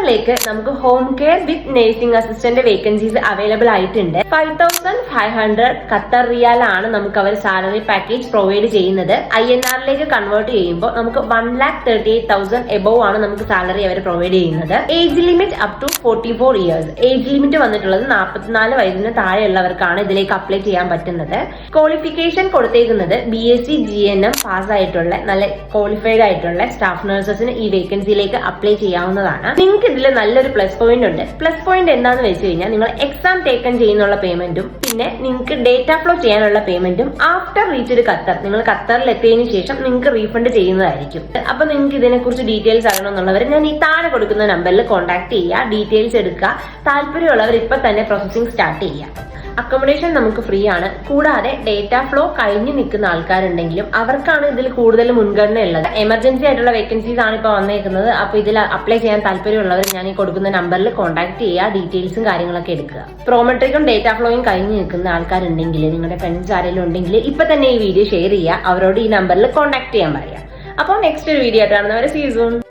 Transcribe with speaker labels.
Speaker 1: ഖത്തറിലേക്ക് നമുക്ക് home care with nursing assistant vacancies available ആയിട്ടുണ്ട്. 5500 ഖത്തർ റിയാൽ ആണ് നമുക്ക് അവർ സാലറി പാക്കേജ് പ്രൊവൈഡ് ചെയ്യുന്നത്. INR-ലേക്ക് കൺവേർട്ട് ചെയ്യുമ്പോൾ നമുക്ക് 1,38,000 എബോവ് ആണ് നമുക്ക് സാലറി അവർ പ്രൊവൈഡ് ചെയ്യുന്നത്. Age limit up to 44 years. Age limit വന്നിട്ടുള്ളത് 44 വയസ്സിന് താഴെയുള്ളവർക്കാണ് ഇതിലേക്ക് അപ്ലൈ ചെയ്യാൻ പറ്റുന്നത്. ക്വാളിഫിക്കേഷൻ കൊടുത്തേക്കുന്നത് BSc GNM പാസ് ആയിട്ടുള്ള നല്ല ക്വാളിഫൈഡ് ആയിട്ടുള്ള സ്റ്റാഫ് നഴ്സസിന് ഈ വേക്കൻസിയിലേക്ക് അപ്ലൈ ചെയ്യാവുന്നതാണ്. നിങ്ങൾക്ക് ഇതിൽ നല്ലൊരു പ്ലസ് പോയിന്റ് ഉണ്ട്. പ്ലസ് പോയിന്റ് എന്താന്ന് വെച്ച് കഴിഞ്ഞാൽ നിങ്ങൾ എക്സാം ടേക്കൺ ചെയ്യുന്നുള്ള പേയ്മെന്റും പിന്നെ നിങ്ങൾക്ക് ഡേറ്റ ഫ്ലോ ചെയ്യാനുള്ള പേയ്മെന്റും ആഫ്റ്റർ റീച്ച്ഡ് ഖത്തർ, നിങ്ങൾ ഖത്തറിൽ എത്തിയതിനു ശേഷം നിങ്ങൾക്ക് റീഫണ്ട് ചെയ്യുന്നതായിരിക്കും. അപ്പൊ നിങ്ങൾക്ക് ഇതിനെക്കുറിച്ച് ഡീറ്റെയിൽസ് അറിയണമെന്നുള്ളവർ ഞാൻ ഈ താഴെ കൊടുക്കുന്ന നമ്പറിൽ കോൺടാക്ട് ചെയ്യുക, ഡീറ്റെയിൽസ് എടുക്കുക. താല്പര്യമുള്ളവർ ഇപ്പൊ തന്നെ പ്രോസസിംഗ് സ്റ്റാർട്ട് ചെയ്യുക. അക്കോമഡേഷൻ നമുക്ക് ഫ്രീ ആണ്. കൂടാതെ ഡേറ്റ ഫ്ലോ കഴിഞ്ഞു നിൽക്കുന്ന ആൾക്കാരുണ്ടെങ്കിലും അവർക്കാണ് ഇതിൽ കൂടുതൽ മുൻഗണന ഉള്ളത്. എമർജൻസി ആയിട്ടുള്ള വേക്കൻസീസ് ആണ് ഇപ്പോൾ വന്നേക്കുന്നത്. അപ്പോൾ ഇതിൽ അപ്ലൈ ചെയ്യാൻ താല്പര്യമുള്ളവർ ഞാൻ ഈ കൊടുക്കുന്ന നമ്പറിൽ കോൺടാക്ട് ചെയ്യുക, ഡീറ്റെയിൽസും കാര്യങ്ങളൊക്കെ എടുക്കുക. പ്രോമെട്രിക്കും ഡേറ്റ ഫ്ലോയും കഴിഞ്ഞു നിൽക്കുന്ന ആൾക്കാരുണ്ടെങ്കിൽ, നിങ്ങളുടെ ഫ്രണ്ട്സ് ആരെങ്കിലും ഉണ്ടെങ്കിൽ ഇപ്പൊ തന്നെ ഈ വീഡിയോ ഷെയർ ചെയ്യുക, അവരോട് ഈ നമ്പറിൽ കോൺടാക്ട് ചെയ്യാൻ പറയുക. അപ്പോൾ നെക്സ്റ്റ് ഒരു വീഡിയോ ആയിട്ട് കാണുന്നവരെ സീ യു സൂൺ.